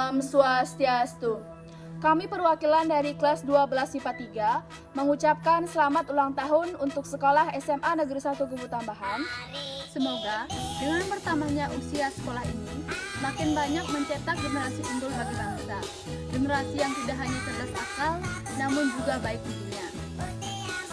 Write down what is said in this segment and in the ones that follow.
Om Swastiastu. Kami perwakilan dari kelas 12 IPA 3 mengucapkan selamat ulang tahun untuk sekolah SMA Negeri 1 Kubu Tambahan. Semoga dengan bertambahnya usia sekolah ini makin banyak mencetak generasi unggul bagi bangsa. Generasi yang tidak hanya cerdas akal, namun juga baik budinya.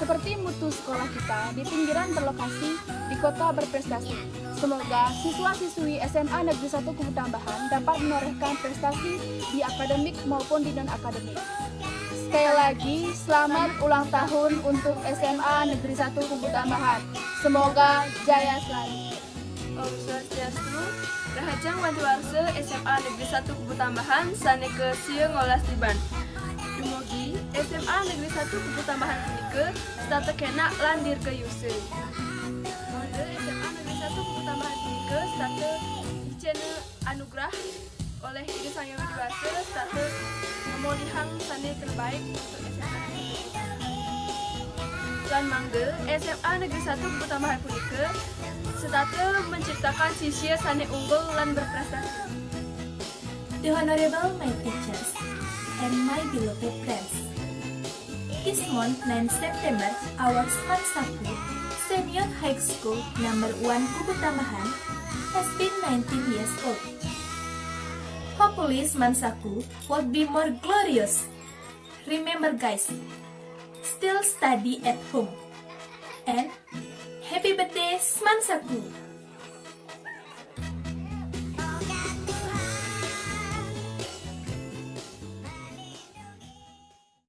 Seperti mutu sekolah kita di pinggiran berlokasi di kota berprestasi. Semoga siswa-siswi SMA Negeri 1 Kubu Tambahan dapat menorehkan prestasi di akademik maupun di non-akademik. Sekali lagi, selamat ulang tahun untuk SMA Negeri 1 Kubu Tambahan. Semoga jaya selalu. Om Swastiastu, Rahajang Wantiwarse SMA Negeri 1 Kubu Tambahan, Saneke Sieu Ngolas Tiban. Dumugi SMA Negeri 1 Kubu Tambahan punike stata kena landir ke Yuse. Mangga SMA Negeri 1 Kubu Tambahan punike stata dicena anugerah oleh Ibu Sang Yang Widiwasa stata memolihang sane terbaik untuk SMA Negeri 1. Dan mangga SMA Negeri 1 Kubu Tambahan punike stata menciptakan siswa sane unggul dan berprestasi. The Honorable my teachers and my beloved friends. This month 9 September, our Mansaku Senior High School number 1 Kubu Tambahan has been 19 years old. Hopefully Mansaku will be more glorious. Remember guys, still study at home. And happy birthday Mansaku!